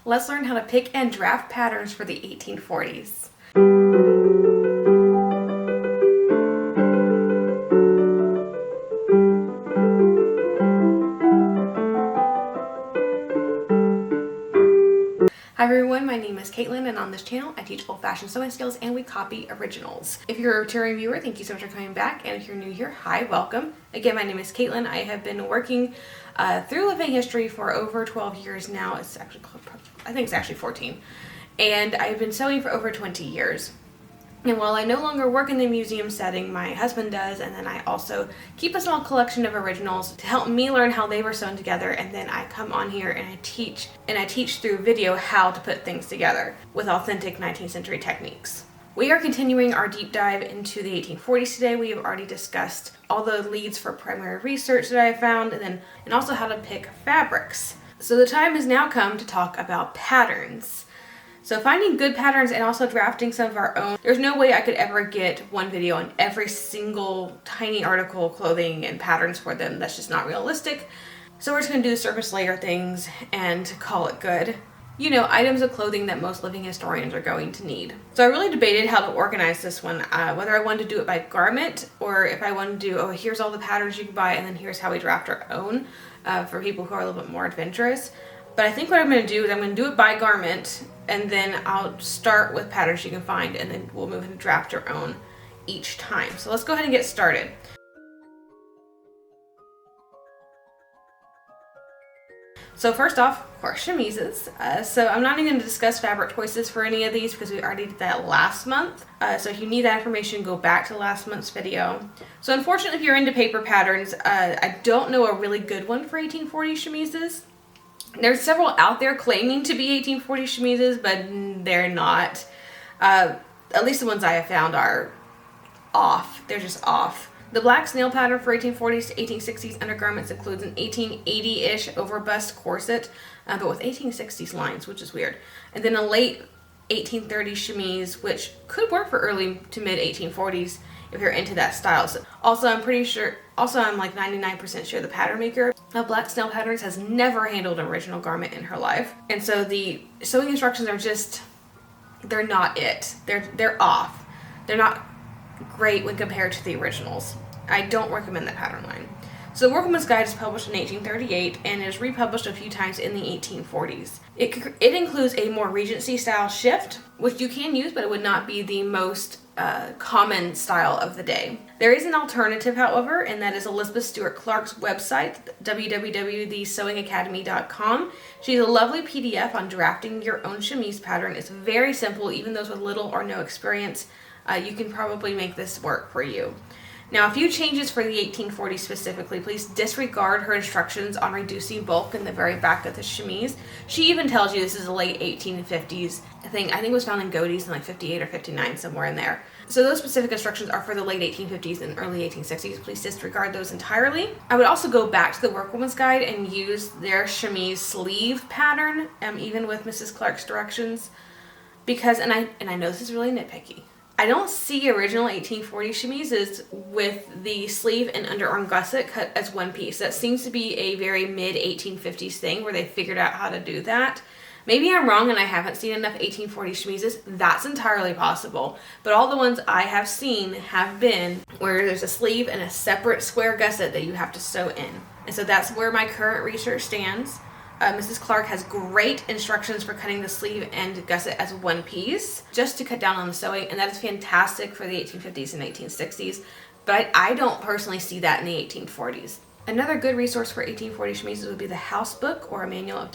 Let's learn how to pick and draft patterns for the 1840s. Hi everyone, my name is Caitlin, and on this channel I teach old-fashioned sewing skills and we copy originals. If you're a returning viewer, thank you so much for coming back, and if you're new here, hi, welcome. Again, my name is Caitlin. I have been working through living history for over 12 years now. I think it's actually 14. And I've been sewing for over 20 years. And while I no longer work in the museum setting, my husband does, and then I also keep a small collection of originals to help me learn how they were sewn together, and then I come on here and I teach through video how to put things together with authentic 19th century techniques. We are continuing our deep dive into the 1840s today. We have already discussed all the leads for primary research that I found, and also how to pick fabrics. So the time has now come to talk about patterns. So finding good patterns and also drafting some of our own. There's no way I could ever get one video on every single tiny article, clothing, and patterns for them. That's just not realistic. So we're just gonna do the surface layer things and call it good. You know, items of clothing that most living historians are going to need. So I really debated how to organize this one, whether I wanted to do it by garment or if I wanted to do, here's all the patterns you can buy and then here's how we draft our own for people who are a little bit more adventurous. But I think what I'm going to do is I'm going to do it by garment, and then I'll start with patterns you can find, and then we'll move into draft your own each time. So let's go ahead and get started. So first off, of course, chemises. So I'm not even going to discuss fabric choices for any of these because we already did that last month. So if you need that information, go back to last month's video. So unfortunately, if you're into paper patterns, I don't know a really good one for 1840 chemises. There's several out there claiming to be 1840 chemises, but they're not. At least the ones I have found are off. They're just off. The black snail pattern for 1840s to 1860s undergarments includes an 1880-ish overbust corset, but with 1860s lines, which is weird. And then a late 1830s chemise, which could work for early to mid 1840s if you're into that style. So I'm like 99% sure the pattern maker of black snail patterns has never handled an original garment in her life. And so the sewing instructions are just, they're not it. They're off. They're not great when compared to the originals. I don't recommend that pattern line. So the Workwoman's Guide is published in 1838 and is republished a few times in the 1840s. It includes a more Regency style shift, which you can use, but it would not be the most common style of the day. There is an alternative, however, and that is Elizabeth Stewart Clark's website, www.thesewingacademy.com. She has a lovely PDF on drafting your own chemise pattern. It's very simple. Even those with little or no experience, you can probably make this work for you. Now, a few changes for the 1840s specifically. Please disregard her instructions on reducing bulk in the very back of the chemise. She even tells you this is a late 1850s thing. I think it was found in Godey's in like 58 or 59, somewhere in there. So those specific instructions are for the late 1850s and early 1860s. Please disregard those entirely. I would also go back to the Workwoman's Guide and use their chemise sleeve pattern, even with Mrs. Clark's directions, because, and I know this is really nitpicky, I don't see original 1840 chemises with the sleeve and underarm gusset cut as one piece. That seems to be a very mid-1850s thing where they figured out how to do that. Maybe I'm wrong and I haven't seen enough 1840 chemises. That's entirely possible. But all the ones I have seen have been where there's a sleeve and a separate square gusset that you have to sew in. And so that's where my current research stands. Mrs. Clark has great instructions for cutting the sleeve and gusset as one piece, just to cut down on the sewing, and that is fantastic for the 1850s and 1860s, but I don't personally see that in the 1840s. Another good resource for 1840 chemises would be the House Book or a Manual of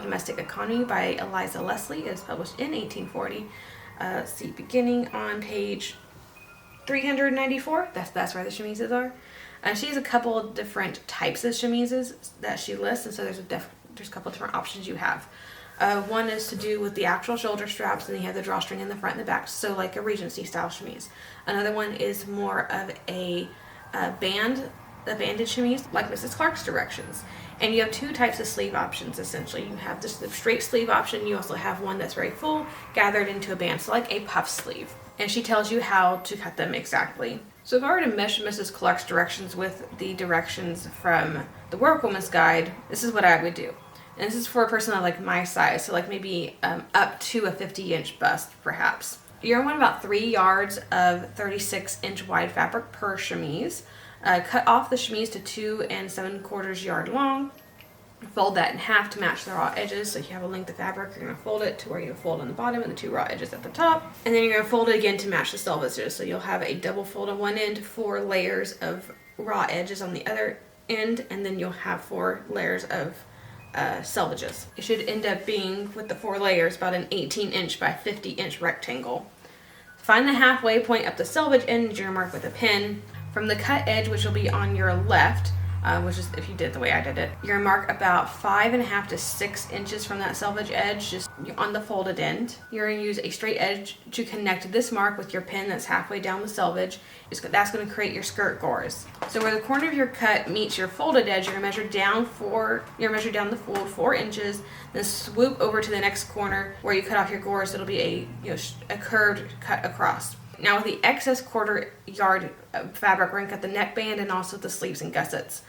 Domestic Economy by Eliza Leslie. It is published in 1840. Let's see, beginning on page 394. That's where the chemises are. She has a couple of different types of chemises that she lists, and so there's a couple different options you have. One is to do with the actual shoulder straps, and you have the drawstring in the front and the back, so like a Regency style chemise. Another one is more of a banded chemise, like Mrs. Clark's directions. And you have two types of sleeve options, essentially. You have the straight sleeve option. You also have one that's very full, gathered into a band, so like a puff sleeve. And she tells you how to cut them exactly. So if I were to mesh Mrs. Clark's directions with the directions from the Workwoman's Guide, this is what I would do. And this is for a person of like my size, so like maybe up to a 50-inch bust perhaps. You're going to want about 3 yards of 36-inch wide fabric per chemise. Cut off the chemise to 2 7/4 yard long. Fold that in half to match the raw edges. So if you have a length of fabric, you're going to fold it to where you fold on the bottom and the 2 raw edges at the top. And then you're going to fold it again to match the selvages. So you'll have a double fold on one end, 4 layers of raw edges on the other end, and then you'll have 4 layers of selvages. It should end up being, with the 4 layers, about an 18-inch by 50-inch rectangle. Find the halfway point up the selvage end, you're going to mark with a pin. From the cut edge, which will be on your left, which is if you did it the way I did it, you're going to mark about 5.5 to 6 inches from that selvage edge, just on the folded end. You're going to use a straight edge to connect this mark with your pin that's halfway down the selvage. That's going to create your skirt gores. So where the corner of your cut meets your folded edge, you're going to measure down the fold 4 inches, then swoop over to the next corner where you cut off your gores. It'll be a curved cut across. Now with the excess 1/4 yard fabric, we're going to cut the neckband and also the sleeves and gussets.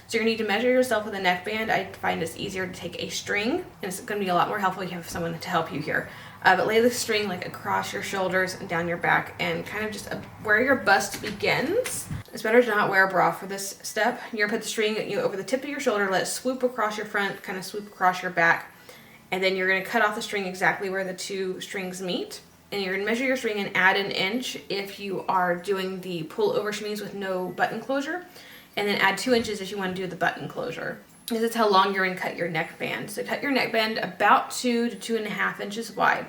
So you're going to need to measure yourself with a neckband. I find it's easier to take a string, and it's going to be a lot more helpful if you have someone to help you here. But lay the string like across your shoulders and down your back, and kind of just where your bust begins. It's better to not wear a bra for this step. You're going to put the string over the tip of your shoulder, let it swoop across your front, kind of swoop across your back, and then you're going to cut off the string exactly where the 2 strings meet. And you're going to measure your string and add 1 inch if you are doing the pull over chemise with no button closure, and then add 2 inches if you want to do the button closure. This is how long you're going to cut your neckband. So cut your neckband about 2 to 2.5 inches wide.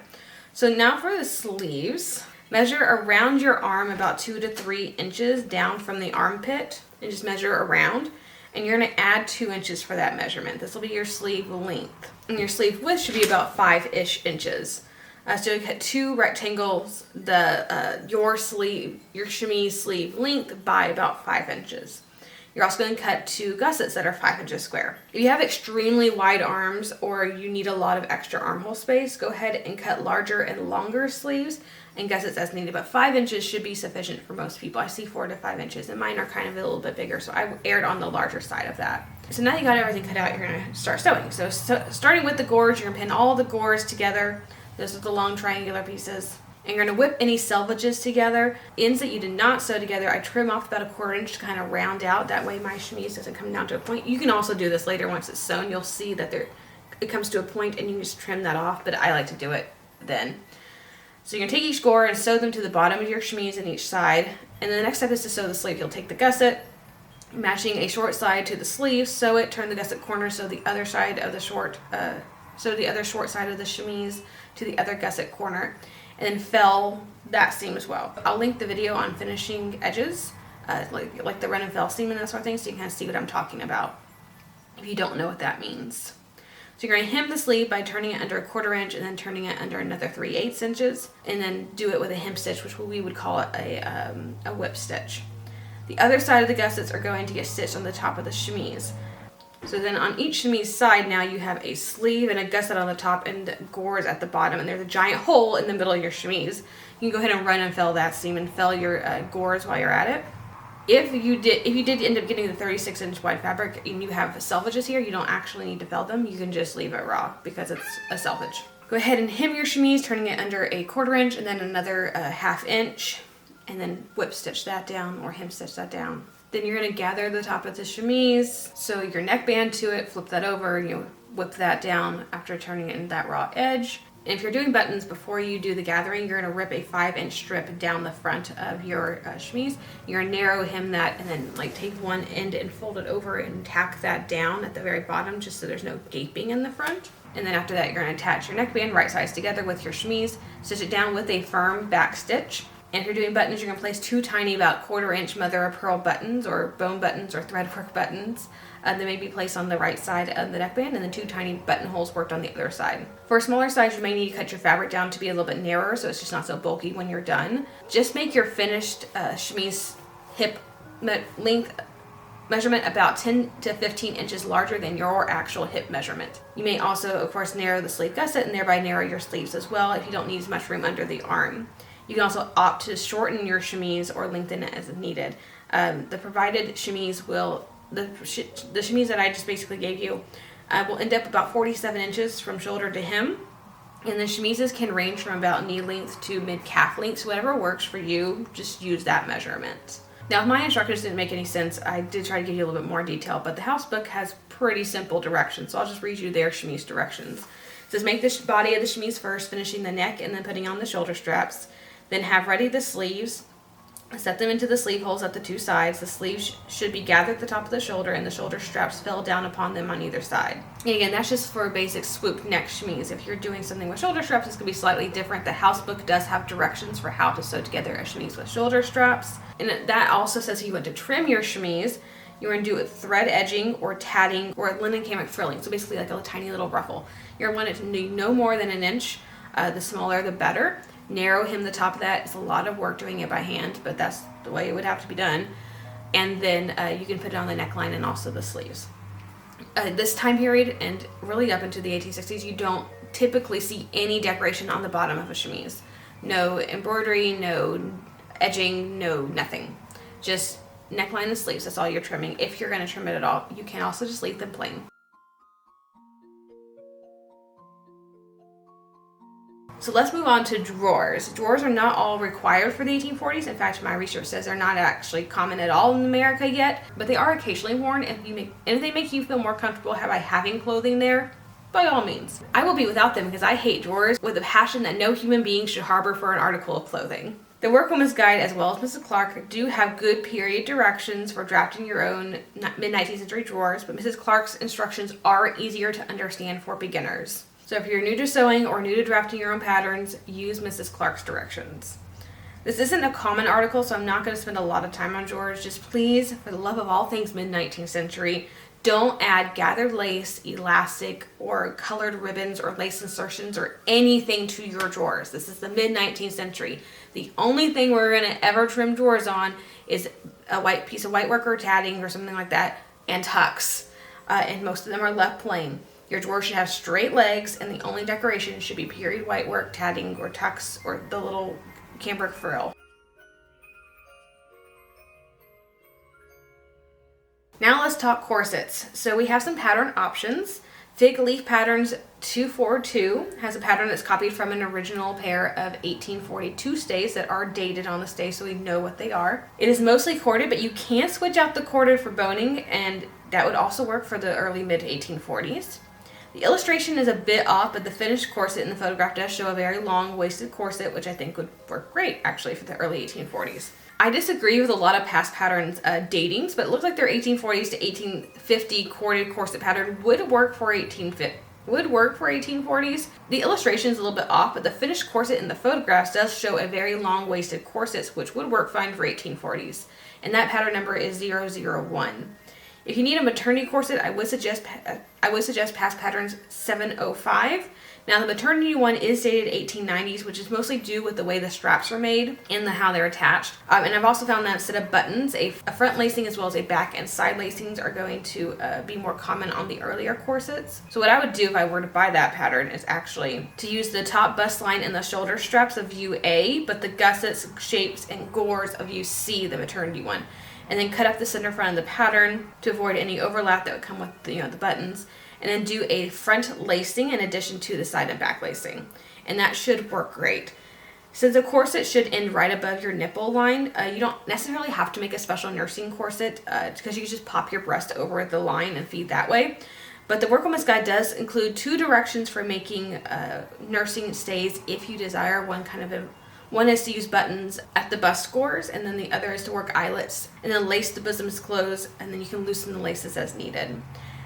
So now for the sleeves, measure around your arm about 2 to 3 inches down from the armpit, and just measure around. And you're going to add 2 inches for that measurement. This will be your sleeve length. And your sleeve width should be about 5-ish inches. So you cut 2 rectangles, your chemise sleeve length by about 5 inches. You're also going to cut 2 gussets that are 5 inches square. If you have extremely wide arms or you need a lot of extra armhole space, go ahead and cut larger and longer sleeves and gussets as needed, but 5 inches should be sufficient for most people. I see 4 to 5 inches, and mine are kind of a little bit bigger, so I erred on the larger side of that. So now you got everything cut out, you're going to start sewing. So starting with the gores, you're going to pin all the gores together. Those are the long triangular pieces. And you're going to whip any selvages together. Ends that you did not sew together, I trim off about 1/4 inch to kind of round out. That way my chemise doesn't come down to a point. You can also do this later once it's sewn. You'll see that it comes to a point and you can just trim that off, but I like to do it then. So you're going to take each gore and sew them to the bottom of your chemise on each side. And then the next step is to sew the sleeve. You'll take the gusset, matching a short side to the sleeve, sew it, turn the gusset corner, sew the other side of the short side of the chemise to the other gusset corner, and then fell that seam as well. I'll link the video on finishing edges, like the run and fell seam and that sort of thing, so you can kind of see what I'm talking about if you don't know what that means. So you're going to hem the sleeve by turning it under 1/4 inch and then turning it under another 3/8 inches, and then do it with a hem stitch, which we would call it a whip stitch. The other side of the gussets are going to get stitched on the top of the chemise. So then on each chemise side now you have a sleeve and a gusset on the top and gores at the bottom, and there's a giant hole in the middle of your chemise. You can go ahead and run and fell that seam and fell your gores while you're at it. If you did end up getting the 36-inch wide fabric and you have selvages here, you don't actually need to fell them. You can just leave it raw because it's a selvage. Go ahead and hem your chemise, turning it under a 1/4 inch and then another 1/2 inch, and then whip stitch that down or hem stitch that down. Then you're going to gather the top of the chemise, sew your neckband to it, flip that over, whip that down after turning it in that raw edge. And if you're doing buttons before you do the gathering, you're going to rip a 5-inch strip down the front of your chemise. You're going to narrow hem that and then take one end and fold it over and tack that down at the very bottom just so there's no gaping in the front. And then after that, you're going to attach your neckband right sides together with your chemise, stitch it down with a firm back stitch. And if you're doing buttons, you're going to place 2 tiny, about 1/4 inch mother of pearl buttons or bone buttons or thread work buttons. They may be placed on the right side of the neckband, and then 2 tiny buttonholes worked on the other side. For a smaller size, you may need to cut your fabric down to be a little bit narrower so it's just not so bulky when you're done. Just make your finished chemise hip length measurement about 10 to 15 inches larger than your actual hip measurement. You may also, of course, narrow the sleeve gusset and thereby narrow your sleeves as well if you don't need as much room under the arm. You can also opt to shorten your chemise or lengthen it as needed. The provided chemise the chemise that I just basically gave you will end up about 47 inches from shoulder to hem. And the chemises can range from about knee length to mid-calf length, so whatever works for you, just use that measurement. Now, if my instructions didn't make any sense, I did try to give you a little bit more detail, but the house book has pretty simple directions, so I'll just read you their chemise directions. It says, make the body of the chemise first, finishing the neck and then putting on the shoulder straps. Then have ready the sleeves. Set them into the sleeve holes at the two sides. The sleeves should be gathered at the top of the shoulder, and the shoulder straps fell down upon them on either side. And again, that's just for a basic swoop neck chemise. If you're doing something with shoulder straps, it's going to be slightly different. The house book does have directions for how to sew together a chemise with shoulder straps. And that also says if you want to trim your chemise, you want to do it with thread edging or tatting or linen cambric frilling. So basically like a tiny little ruffle. You're going to want it to be no more than an inch. The smaller, the better. Narrow hem the top of that. It's a lot of work doing it by hand, but that's the way it would have to be done. And then you can put it on the neckline and also the sleeves. This time period and really up into the 1860s, you don't typically see any decoration on the bottom of a chemise. No embroidery, no edging, no nothing. Just neckline and sleeves. That's all you're trimming. If you're going to trim it at all, you can also just leave them plain. So let's move on to drawers. Drawers are not all required for the 1840s. In fact, my research says they're not actually common at all in America yet, but they are occasionally worn. And if they make you feel more comfortable by having clothing there, by all means. I will be without them because I hate drawers with a passion that no human being should harbor for an article of clothing. The Workwoman's Guide, as well as Mrs. Clark, do have good period directions for drafting your own mid-19th century drawers, but Mrs. Clark's instructions are easier to understand for beginners. So if you're new to sewing or new to drafting your own patterns, use Mrs. Clark's directions. This isn't a common article, so I'm not going to spend a lot of time on drawers. Just please, for the love of all things mid-19th century, don't add gathered lace, elastic, or colored ribbons or lace insertions or anything to your drawers. This is the mid-19th century. The only thing we're going to ever trim drawers on is a white piece of white work or tatting or something like that, and tucks. And most of them are left plain. Your drawer should have straight legs, and the only decoration should be period white work, tatting, or tucks, or the little cambric frill. Now let's talk corsets. So we have some pattern options. Fig Leaf Patterns 242 has a pattern that's copied from an original pair of 1842 stays that are dated on the stay, so we know what they are. It is mostly corded, but you can switch out the corded for boning, and that would also work for the early mid-1840s. The illustration is a bit off, but the finished corset in the photograph does show a very long-waisted corset, which I think would work great, actually, for the early 1840s. I disagree with a lot of past patterns datings, but it looks like their 1840s to 1850 corded corset pattern would work for 1840s. The illustration is a little bit off, but the finished corset in the photographs does show a very long-waisted corset, which would work fine for 1840s. And that pattern number is 001. If you need a maternity corset, I would suggest Past Patterns 705. Now the maternity one is dated 1890s, which is mostly due with the way the straps are made and how they're attached. And I've also found that instead of buttons, a front lacing as well as a back and side lacings are going to be more common on the earlier corsets. So what I would do if I were to buy that pattern is actually to use the top bust line and the shoulder straps of view A, but the gussets, shapes, and gores of view C, the maternity one. And then cut up the center front of the pattern to avoid any overlap that would come with the buttons. And then do a front lacing in addition to the side and back lacing. And that should work great. Since a corset should end right above your nipple line, you don't necessarily have to make a special nursing corset because you can just pop your breast over the line and feed that way. But the Workwoman's Guide does include 2 directions for making nursing stays if you desire. One is to use buttons at the bust scores, and then the other is to work eyelets and then lace the bosoms closed, and then you can loosen the laces as needed.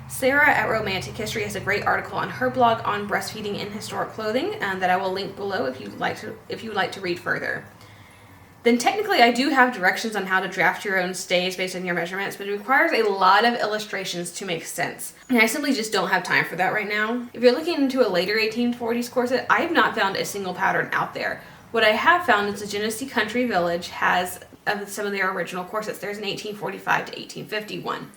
Sarah at Romantic History has a great article on her blog on breastfeeding in historic clothing that I will link below if you'd like to read further. Then technically I do have directions on how to draft your own stays based on your measurements, but it requires a lot of illustrations to make sense. And I simply just don't have time for that right now. If you're looking into a later 1840s corset, I have not found a single pattern out there. What I have found is the Genesee Country Village has some of their original corsets. There's an 1845 to 1851.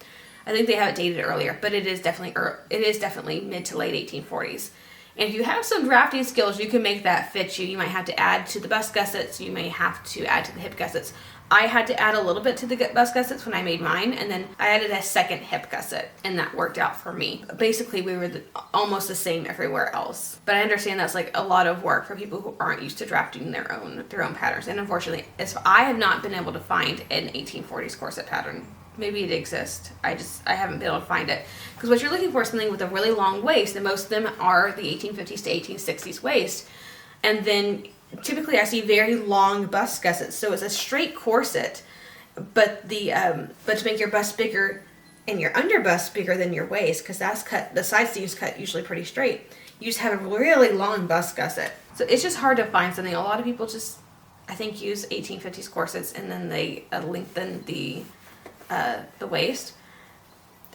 I think they have it dated earlier, but it is definitely mid to late 1840s. And if you have some drafting skills, you can make that fit you. You might have to add to the bust gussets. You may have to add to the hip gussets. I had to add a little bit to the bust gussets when I made mine, and then I added a second hip gusset, and that worked out for me. Basically, we were almost the same everywhere else. But I understand that's like a lot of work for people who aren't used to drafting their own patterns. And unfortunately, I have not been able to find an 1840s corset pattern. Maybe it exists. I haven't been able to find it. Because what you're looking for is something with a really long waist, and most of them are the 1850s to 1860s waist. And then typically I see very long bust gussets, so it's a straight corset, but to make your bust bigger and your underbust bigger than your waist, because that's cut, the side seams cut usually pretty straight, you just have a really long bust gusset. So it's just hard to find something. A lot of people just, I think, use 1850s corsets and then they lengthen the waist.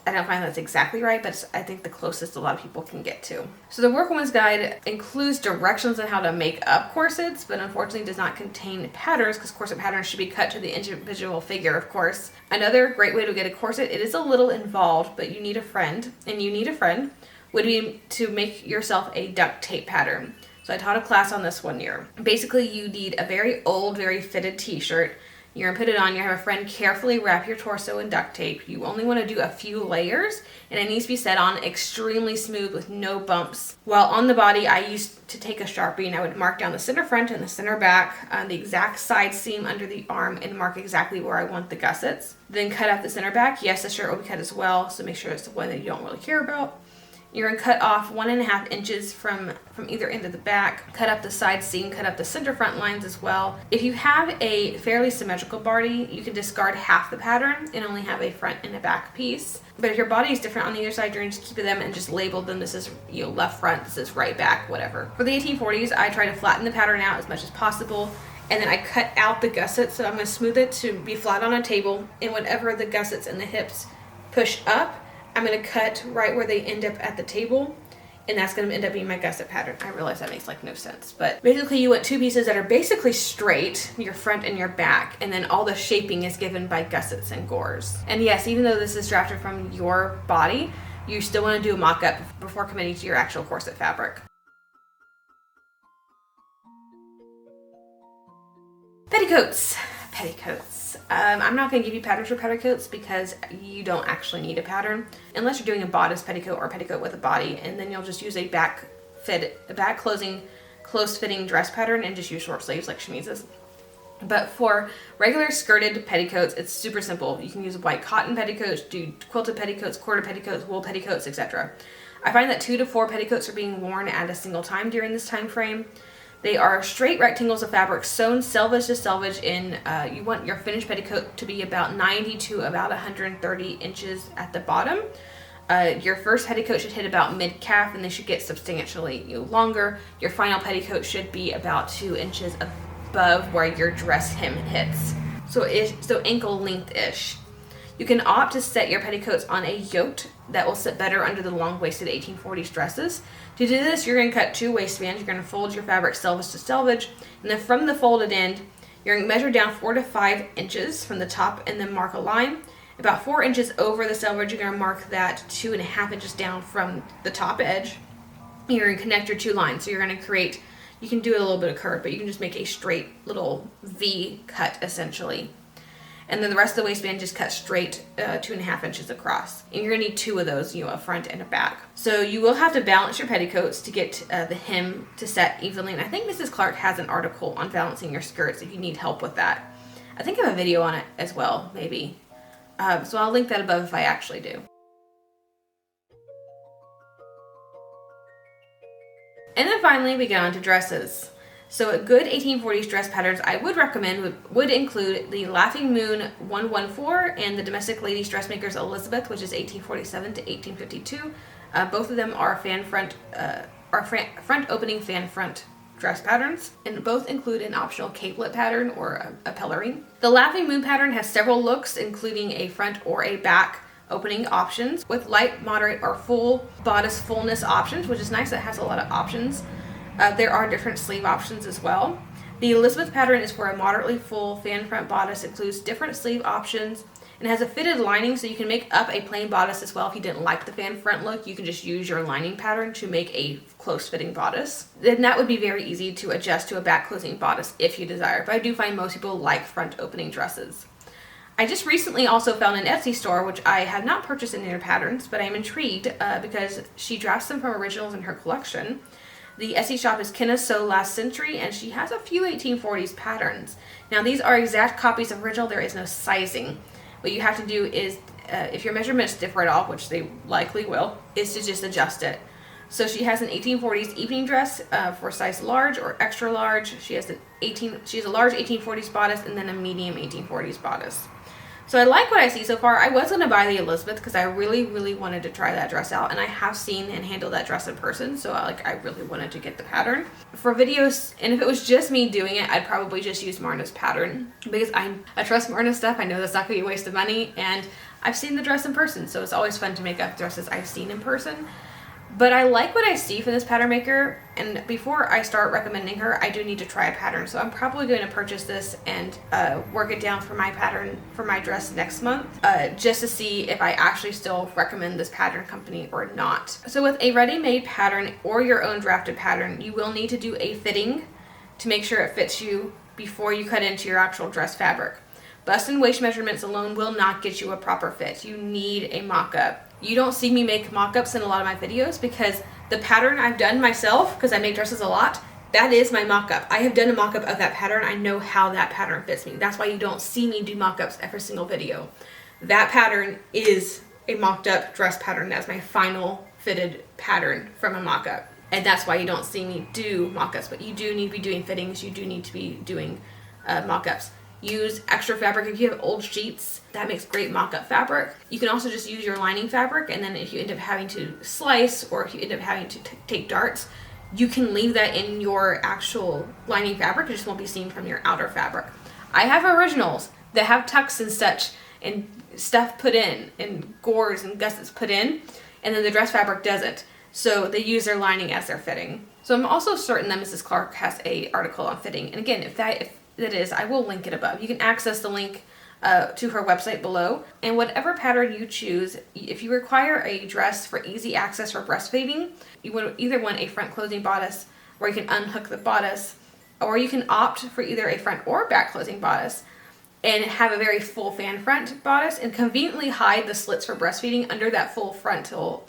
I don't find that's exactly right, but I think the closest a lot of people can get to. So the Workwoman's Guide includes directions on how to make up corsets, but unfortunately does not contain patterns, because corset patterns should be cut to the individual figure, of course. Another great way to get a corset, it is a little involved, but you need a friend, would be to make yourself a duct tape pattern. So I taught a class on this one year. Basically, you need a very old, very fitted t-shirt. You're going to put it on, you have a friend carefully wrap your torso in duct tape. You only want to do a few layers, and it needs to be set on extremely smooth with no bumps. While on the body, I used to take a Sharpie and I would mark down the center front and the center back, the exact side seam under the arm, and mark exactly where I want the gussets. Then cut out the center back. Yes, the shirt will be cut as well, so make sure it's the one that you don't really care about. You're going to cut off 1.5 inches from either end of the back, cut up the side seam, cut up the center front lines as well. If you have a fairly symmetrical body, you can discard half the pattern and only have a front and a back piece. But if your body is different on either side, you're going to just keep them and just label them. This is left front, this is right back, whatever. For the 1840s, I try to flatten the pattern out as much as possible. And then I cut out the gussets, so I'm going to smooth it to be flat on a table. And whatever the gussets and the hips push up, I'm going to cut right where they end up at the table, and that's going to end up being my gusset pattern. I realize that makes like no sense, but basically you want two pieces that are basically straight, your front and your back, and then all the shaping is given by gussets and gores. And yes, even though this is drafted from your body, you still want to do a mock-up before committing to your actual corset fabric. Petticoats. I'm not going to give you patterns for petticoats because you don't actually need a pattern unless you're doing a bodice petticoat or a petticoat with a body, and then you'll just use a back closing close fitting dress pattern and just use short sleeves like chemises. But for regular skirted petticoats, it's super simple. You can use white cotton petticoats, do quilted petticoats, quarter petticoats, wool petticoats, etc. I find that 2 to 4 petticoats are being worn at a single time during this time frame. They are straight rectangles of fabric sewn selvage to selvage in, you want your finished petticoat to be about 90 to about 130 inches at the bottom. Your first petticoat should hit about mid-calf, and they should get substantially longer. Your final petticoat should be about 2 inches above where your dress hem hits. So ankle length-ish. You can opt to set your petticoats on a yoke that will sit better under the long-waisted 1840s dresses. To do this, you're going to cut 2 waistbands. You're going to fold your fabric selvage to selvage, and then from the folded end, you're going to measure down 4 to 5 inches from the top and then mark a line. About 4 inches over the selvage, you're going to mark that 2.5 inches down from the top edge. You're going to connect your 2 lines. So you're going to create, you can do a little bit of curve, but you can just make a straight little V cut essentially. And then the rest of the waistband just cut straight 2.5 inches across. And you're gonna need 2 of those, a front and a back. So you will have to balance your petticoats to get the hem to set evenly. And I think Mrs. Clark has an article on balancing your skirts if you need help with that. I think I have a video on it as well, maybe. So I'll link that above if I actually do. And then finally we get on to dresses. So a good 1840s dress patterns I would recommend would include the Laughing Moon 114 and the Domestic Ladies Dressmakers Elizabeth, which is 1847 to 1852. Both of them are front opening fan front dress patterns, and both include an optional capelet pattern or a pelerine. The Laughing Moon pattern has several looks, including a front or a back opening options with light, moderate, or full bodice fullness options, which is nice. It has a lot of options. There are different sleeve options as well. The Elizabeth pattern is for a moderately full fan front bodice, includes different sleeve options, And it has a fitted lining, so you can make up a plain bodice as well. If you didn't like the fan front look, you can just use your lining pattern to make a close fitting bodice. Then that would be very easy to adjust to a back closing bodice if you desire. But I do find most people like front opening dresses. I just recently also found an Etsy store, which I have not purchased any of their patterns, but I'm intrigued because she drafts them from originals in her collection. The Etsy shop is Kenna Sew Last Century, and she has a few 1840s patterns. Now these are exact copies of original. There is no sizing. What you have to do is, if your measurements differ at all, which they likely will, is to just adjust it. So she has an 1840s evening dress for size large or extra large. She has a large 1840s bodice and then a medium 1840s bodice. So I like what I see so far. I was going to buy the Elizabeth because I really, really wanted to try that dress out, and I have seen and handled that dress in person, so I really wanted to get the pattern. For videos, and if it was just me doing it, I'd probably just use Marna's pattern because I trust Marna's stuff. I know that's not going to be a waste of money, and I've seen the dress in person, so it's always fun to make up dresses I've seen in person. But I like what I see from this pattern maker, and before I start recommending her, I do need to try a pattern. So I'm probably going to purchase this and work it down for my pattern for my dress next month, just to see if I actually still recommend this pattern company or not. So with a ready-made pattern or your own drafted pattern, you will need to do a fitting to make sure it fits you before you cut into your actual dress fabric. Bust and waist measurements alone will not get you a proper fit. You need a mock-up. You don't see me make mock-ups in a lot of my videos because the pattern I've done myself, because I make dresses a lot, that is my mock-up. I have done a mock-up of that pattern. I know how that pattern fits me. That's why you don't see me do mock-ups every single video. That pattern is a mocked-up dress pattern. That's my final fitted pattern from a mock-up. And that's why you don't see me do mock-ups. But you do need to be doing fittings. You do need to be doing mock-ups. Use extra fabric if you have old sheets. That makes great mock-up fabric. You can also just use your lining fabric, and then if you end up having to slice or if you end up having to take darts, you can leave that in your actual lining fabric. It just won't be seen from your outer fabric. I have originals that have tucks and such and stuff put in and gores and gussets put in, and then the dress fabric doesn't. So they use their lining as their fitting. So I'm also certain that Mrs. Clark has a article on fitting. And again, if that is, I will link it above. You can access the link to her website below. And whatever pattern you choose, if you require a dress for easy access for breastfeeding, you would either want a front closing bodice where you can unhook the bodice, or you can opt for either a front or back closing bodice and have a very full fan front bodice and conveniently hide the slits for breastfeeding under that full frontal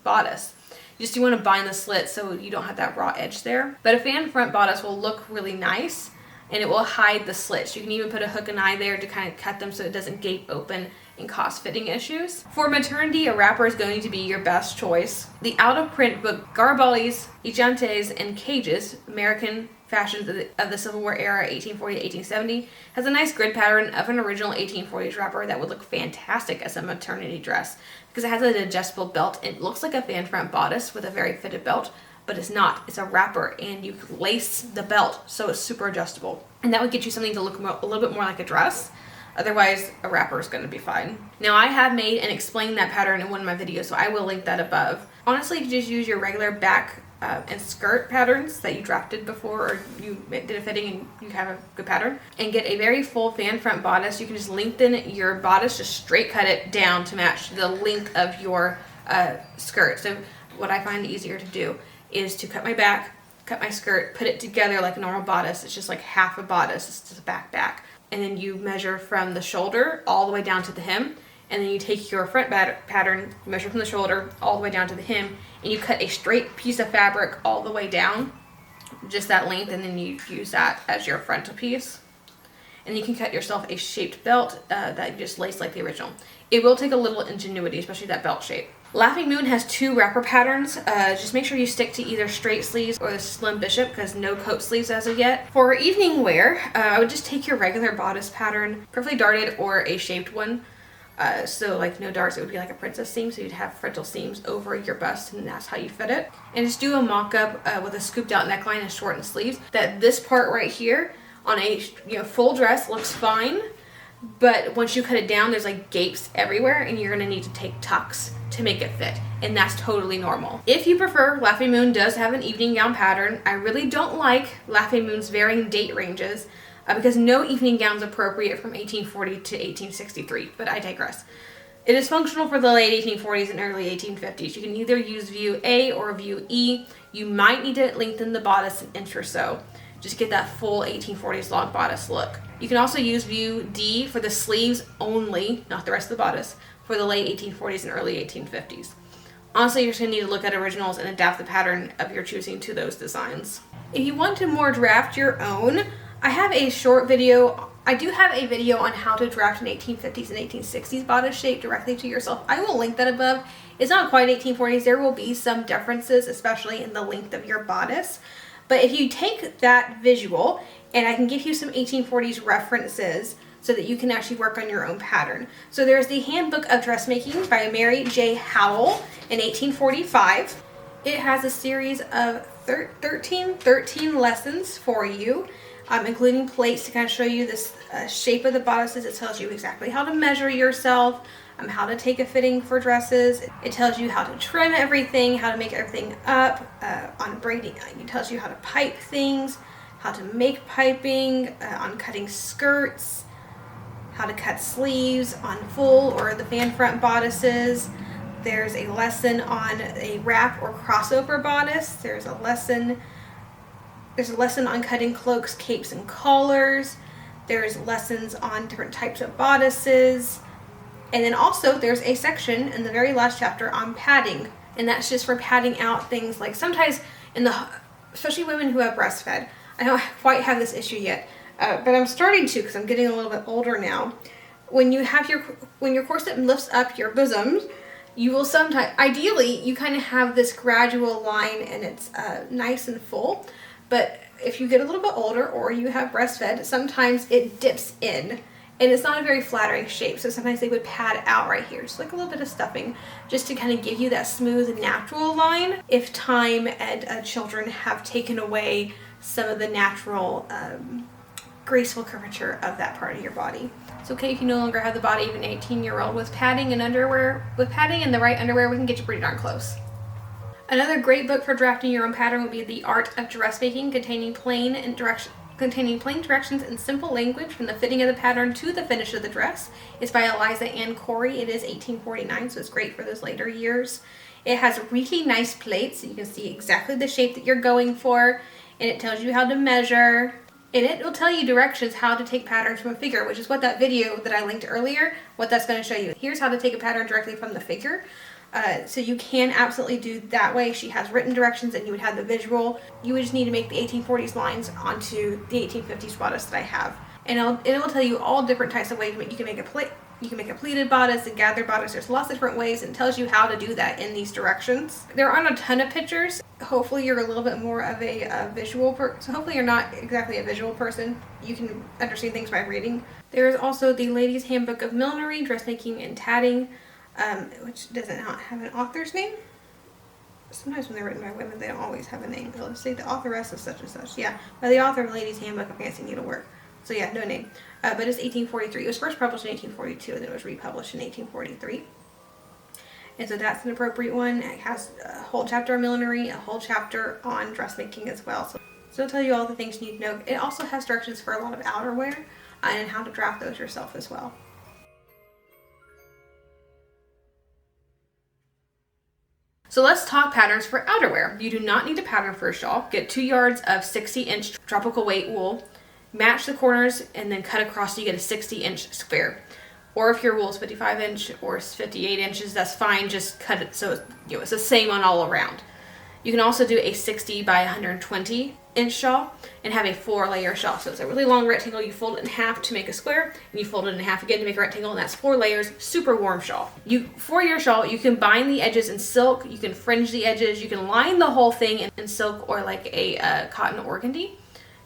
bodice. You want to bind the slits so you don't have that raw edge there. But a fan front bodice will look really nice, and it will hide the slits. You can even put a hook and eye there to kind of cut them so it doesn't gape open and cause fitting issues. For maternity, a wrapper is going to be your best choice. The out-of-print book Garibaldi's, Ichantes, and Cages, American Fashions of the Civil War Era, 1840 to 1870, has a nice grid pattern of an original 1840s wrapper that would look fantastic as a maternity dress because it has an adjustable belt. It looks like a fan front bodice with a very fitted belt, but it's not. It's a wrapper, and you lace the belt, so it's super adjustable. And that would get you something to look a little bit more like a dress. Otherwise, a wrapper is going to be fine. Now, I have made and explained that pattern in one of my videos, so I will link that above. Honestly, you just use your regular back and skirt patterns that you drafted before, or you did a fitting and you have a good pattern, and get a very full fan front bodice. You can just lengthen your bodice, just straight cut it down to match the length of your skirt. So what I find easier to do is to cut my back, cut my skirt, put it together like a normal bodice. It's just like half a bodice. It's just a back. And then you measure from the shoulder all the way down to the hem. And then you take your front pattern, measure from the shoulder all the way down to the hem, and you cut a straight piece of fabric all the way down, just that length, and then you use that as your frontal piece. And you can cut yourself a shaped belt that you just lace like the original. It will take a little ingenuity, especially that belt shape. Laughing Moon has two wrapper patterns. Just make sure you stick to either straight sleeves or the slim bishop because no coat sleeves as of yet. For evening wear, I would just take your regular bodice pattern, preferably darted or a shaped one. So like no darts, it would be like a princess seam, so you'd have frontal seams over your bust, and that's how you fit it. And just do a mock-up with a scooped out neckline and shortened sleeves. That this part right here on a full dress looks fine, but once you cut it down, there's like gapes everywhere, and you're gonna need to take tucks to make it fit, and that's totally normal. If you prefer, Laughing Moon does have an evening gown pattern. I really don't like Laughing Moon's varying date ranges. because no evening gown is appropriate from 1840 to 1863, but I digress. It is functional for the late 1840s and early 1850s. You can either use view A or view E. You might need to lengthen the bodice an inch or so. Just get that full 1840s long bodice look. You can also use view D for the sleeves only, not the rest of the bodice, for the late 1840s and early 1850s. Honestly, you're just going to need to look at originals and adapt the pattern of your choosing to those designs. If you want to more draft your own, I have a short video. I do have a video on how to draft an 1850s and 1860s bodice shape directly to yourself. I will link that above. It's not quite 1840s. There will be some differences, especially in the length of your bodice. But if you take that visual, and I can give you some 1840s references so that you can actually work on your own pattern. So there's the Handbook of Dressmaking by Mary J. Howell in 1845. It has a series of 13 lessons for you, including plates to kind of show you this shape of the bodices. It tells you exactly how to measure yourself, how to take a fitting for dresses. It tells you how to trim everything, how to make everything up on braiding. It tells you how to pipe things, how to make piping, on cutting skirts, how to cut sleeves on full or the fan front bodices. There's a lesson on a wrap or crossover bodice. There's a lesson on cutting cloaks, capes, and collars. There's lessons on different types of bodices. And then also there's a section in the very last chapter on padding. And that's just for padding out things like sometimes especially women who have breastfed. I don't quite have this issue yet, but I'm starting to because I'm getting a little bit older now. When your corset lifts up your bosoms, you will sometimes, ideally, you kind of have this gradual line and it's nice and full. But if you get a little bit older or you have breastfed, sometimes it dips in and it's not a very flattering shape. So sometimes they would pad out right here, just like a little bit of stuffing, just to kind of give you that smooth, natural line if time and children have taken away some of the natural, graceful curvature of that part of your body. It's okay if you no longer have the body of an 18-year-old. With padding and the right underwear, we can get you pretty darn close. Another great book for drafting your own pattern would be The Art of Dressmaking, containing plain directions and simple language from the fitting of the pattern to the finish of the dress. It's by Eliza Ann Corey. It is 1849, so it's great for those later years. It has really nice plates, so you can see exactly the shape that you're going for, and it tells you how to measure. And it will tell you directions how to take patterns from a figure, which is what that video that I linked earlier, what that's going to show you. Here's how to take a pattern directly from the figure. So you can absolutely do that way. She has written directions and you would have the visual. You would just need to make the 1840s lines onto the 1850s bodice that I have. And it will tell you all different types of ways you can make a plate. You can make a pleated bodice, a gathered bodice. There's lots of different ways, and it tells you how to do that in these directions. There aren't a ton of pictures. Hopefully you're a little bit more of a visual person. So hopefully you're not exactly a visual person. You can understand things by reading. There is also the Ladies' Handbook of Millinery, Dressmaking, and Tatting, which does not have an author's name. Sometimes when they're written by women, they don't always have a name. They'll just say the authoress of such and such. Yeah, by the author of Ladies' Handbook of Fancy Needlework. So yeah, no name. But it's 1843. It was first published in 1842, and then it was republished in 1843. And so that's an appropriate one. It has a whole chapter on millinery, a whole chapter on dressmaking as well. So it'll tell you all the things you need to know. It also has directions for a lot of outerwear and how to draft those yourself as well. So let's talk patterns for outerwear. You do not need a pattern for a shawl. Get 2 yards of 60-inch tropical weight wool. Match the corners and then cut across so you get a 60-inch square. Or if your wool is 55 inch or 58 inches, that's fine. Just cut it so it's the same on all around. You can also do a 60 by 120 inch shawl and have a 4-layer shawl. So it's a really long rectangle. You fold it in half to make a square, and you fold it in half again to make a rectangle, and that's 4 layers. Super warm shawl. For your shawl, you can bind the edges in silk. You can fringe the edges. You can line the whole thing in silk or like a cotton organdy.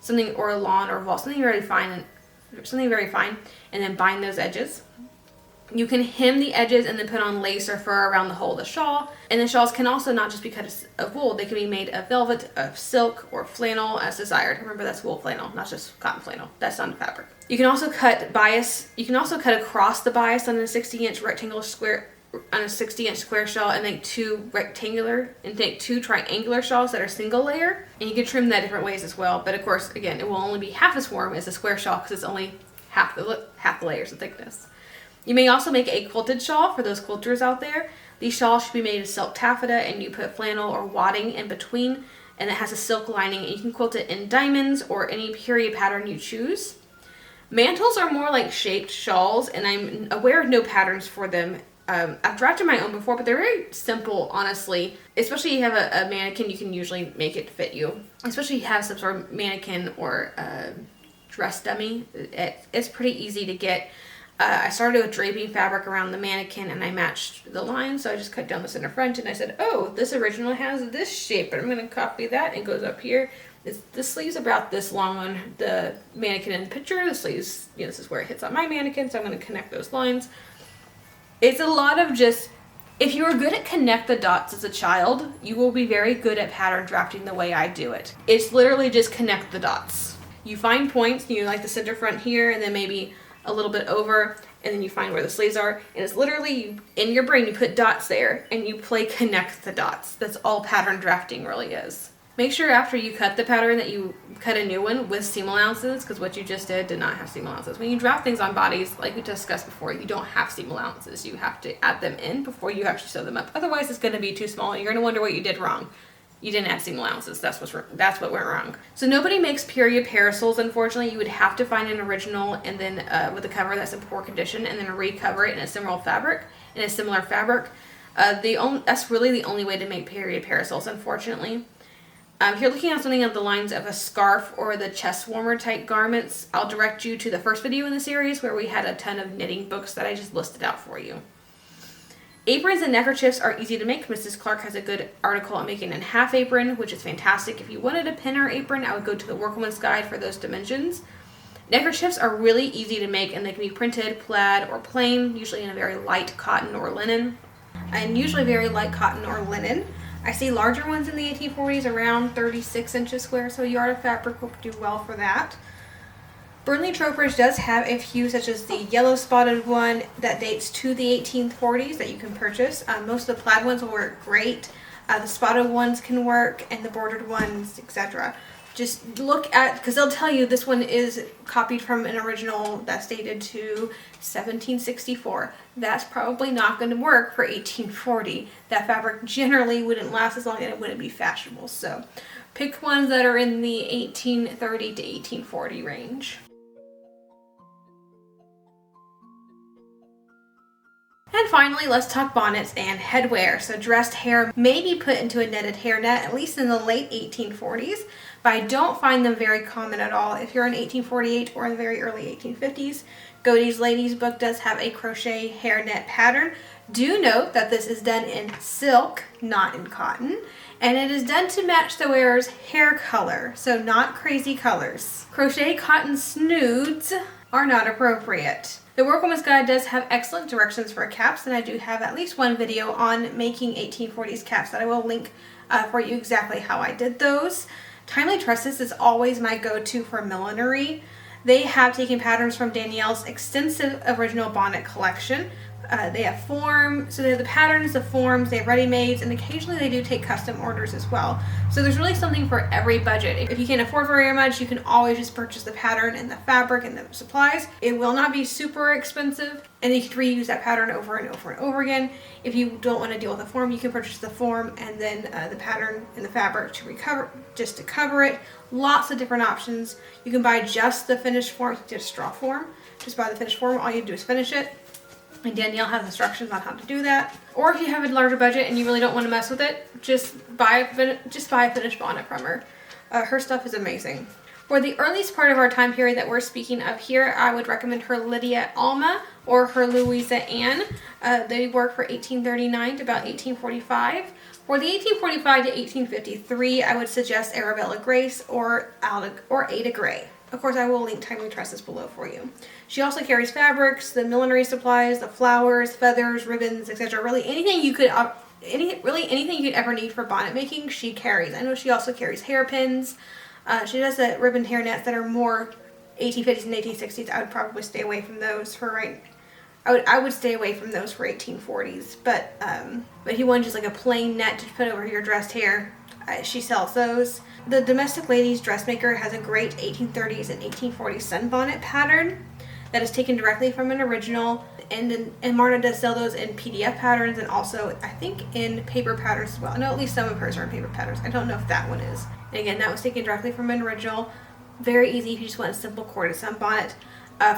Something, or a lawn or voile, something very fine, and then bind those edges. You can hem the edges and then put on lace or fur around the whole of the shawl. And the shawls can also not just be cut of wool, they can be made of velvet, of silk, or flannel as desired. Remember, that's wool flannel, not just cotton flannel. That's not fabric. You can also cut across the bias on a 60-inch rectangular square on a 60-inch square shawl and make two triangular shawls that are single layer. And you can trim that different ways as well. But of course, again, it will only be half as warm as a square shawl because it's only half the layers of thickness. You may also make a quilted shawl for those quilters out there. These shawls should be made of silk taffeta, and you put flannel or wadding in between, and it has a silk lining, and you can quilt it in diamonds or any period pattern you choose. Mantles are more like shaped shawls, and I'm aware of no patterns for them. I've drafted my own before, but they're very simple, honestly. Especially if you have a mannequin, you can usually make it fit you. Especially if you have some sort of mannequin or dress dummy. It's pretty easy to get. I started with draping fabric around the mannequin, and I matched the lines, so I just cut down the center front, and I said, oh, this original has this shape, but I'm going to copy that, and it goes up here. The sleeve's about this long on the mannequin in the picture. The sleeves, this is where it hits on my mannequin, so I'm going to connect those lines. It's a lot of just, if you were good at connect the dots as a child, you will be very good at pattern drafting the way I do it. It's literally just connect the dots. You find points, like the center front here, and then maybe a little bit over, and then you find where the sleeves are, and it's literally, in your brain, you put dots there, and you play connect the dots. That's all pattern drafting really is. Make sure after you cut the pattern that you cut a new one with seam allowances, because what you just did not have seam allowances. When you draft things on bodies, like we discussed before, you don't have seam allowances. You have to add them in before you actually sew them up. Otherwise, it's going to be too small, and you're going to wonder what you did wrong. You didn't add seam allowances. That's what went wrong. So nobody makes period parasols, unfortunately. You would have to find an original and then with a cover that's in poor condition, and then recover it in a similar fabric. That's really the only way to make period parasols, unfortunately. If you're looking at something on the lines of a scarf or the chest warmer type garments, I'll direct you to the first video in the series where we had a ton of knitting books that I just listed out for you. Aprons and neckerchiefs are easy to make. Mrs. Clark has a good article on making a half apron, which is fantastic. If you wanted a pin or apron, I would go to the Workwoman's Guide for those dimensions. Neckerchiefs are really easy to make, and they can be printed, plaid, or plain, usually in a very light cotton or linen. I see larger ones in the 1840s, around 36 inches square, so a yard of fabric will do well for that. Burnley Trowbridge does have a few, such as the yellow spotted one that dates to the 1840s that you can purchase. Most of the plaid ones will work great. The spotted ones can work, and the bordered ones, etc. Just look at, because they'll tell you this one is copied from an original that's dated to 1764. That's probably not going to work for 1840. That fabric generally wouldn't last as long, and it wouldn't be fashionable. So pick ones that are in the 1830 to 1840 range. And finally, let's talk bonnets and headwear. So dressed hair may be put into a netted hairnet, at least in the late 1840s, but I don't find them very common at all. If you're in 1848 or in the very early 1850s, Godey's Ladies book does have a crochet hairnet pattern. Do note that this is done in silk, not in cotton, and it is done to match the wearer's hair color, so not crazy colors. Crochet cotton snoods are not appropriate. The Workwoman's Guide does have excellent directions for caps, and I do have at least one video on making 1840s caps that I will link for you exactly how I did those. Timely Tresses is always my go-to for millinery. They have taken patterns from Danielle's extensive original bonnet collection. They have so they have the patterns, the forms, they have ready-mades, and occasionally they do take custom orders as well. So there's really something for every budget. If you can't afford very much, you can always just purchase the pattern and the fabric and the supplies. It will not be super expensive, and you can reuse that pattern over and over and over again. If you don't want to deal with the form, you can purchase the form and then the pattern and the fabric to cover it. Lots of different options. You can buy just the finished form, just straw form. Just buy the finished form. All you do is finish it. And Danielle has instructions on how to do that. Or if you have a larger budget and you really don't want to mess with it, just buy a finished bonnet from her. Her stuff is amazing. For the earliest part of our time period that we're speaking of here, I would recommend her Lydia Alma or her Louisa Ann. They work for 1839 to about 1845. For the 1845 to 1853, I would suggest Arabella Grace or Ada Gray. Of course, I will link Timely Tresses below for you. She also carries fabrics, the millinery supplies, the flowers, feathers, ribbons, etc. Really anything you could ever need for bonnet making, she carries. I know she also carries hairpins. She does the ribbon hairnets that are more 1850s and 1860s. I would probably stay away from those for I would stay away from those for 1840s. But if you want just like a plain net to put over your dressed hair, she sells those. The Domestic Ladies Dressmaker has a great 1830s and 1840s sunbonnet pattern that is taken directly from an original, and Marna does sell those in PDF patterns and also I think in paper patterns as well. I know at least some of hers are in paper patterns. I don't know if that one is. And again, that was taken directly from an original. Very easy if you just want a simple corded sunbonnet.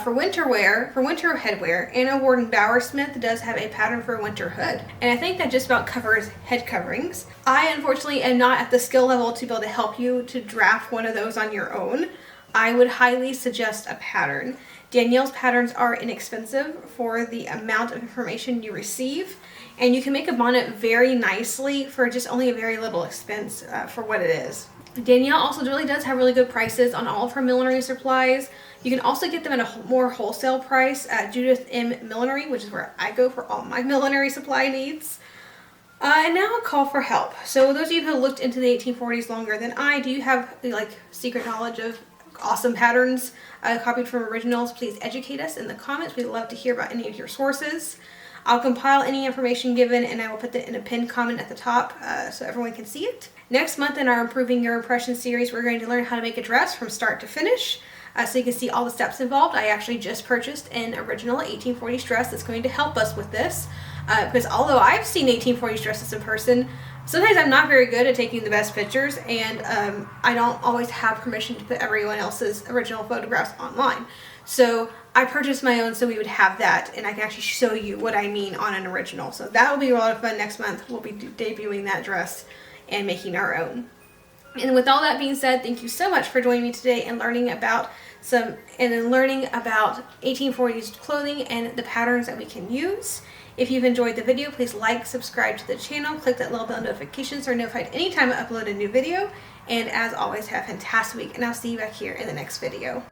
For winter wear, for winter headwear, Anna Warden Bowersmith does have a pattern for a winter hood. And I think that just about covers head coverings. I unfortunately am not at the skill level to be able to help you to draft one of those on your own. I would highly suggest a pattern. Danielle's patterns are inexpensive for the amount of information you receive, and you can make a bonnet very nicely for just only a very little expense for what it is. Danielle also really does have really good prices on all of her millinery supplies. You can also get them at a more wholesale price at Judith M. Millinery, which is where I go for all my millinery supply needs. And now a call for help. So those of you who have looked into the 1840s longer than I, do you have like secret knowledge of awesome patterns copied from originals? Please educate us in the comments. We'd love to hear about any of your sources. I'll compile any information given and I will put that in a pinned comment at the top so everyone can see it. Next month in our Improving Your Impression series, we're going to learn how to make a dress from start to finish. So you can see all the steps involved. I actually just purchased an original 1840s dress that's going to help us with this. Because although I've seen 1840s dresses in person, sometimes I'm not very good at taking the best pictures, and I don't always have permission to put everyone else's original photographs online. So I purchased my own so we would have that, and I can actually show you what I mean on an original. So that will be a lot of fun next month. We'll be debuting that dress and making our own. And with all that being said, thank you so much for joining me today and learning about 1840s clothing and the patterns that we can use. If you've enjoyed the video, please like, subscribe to the channel, click that little bell notification so you're notified anytime I upload a new video. And as always, have a fantastic week, and I'll see you back here in the next video.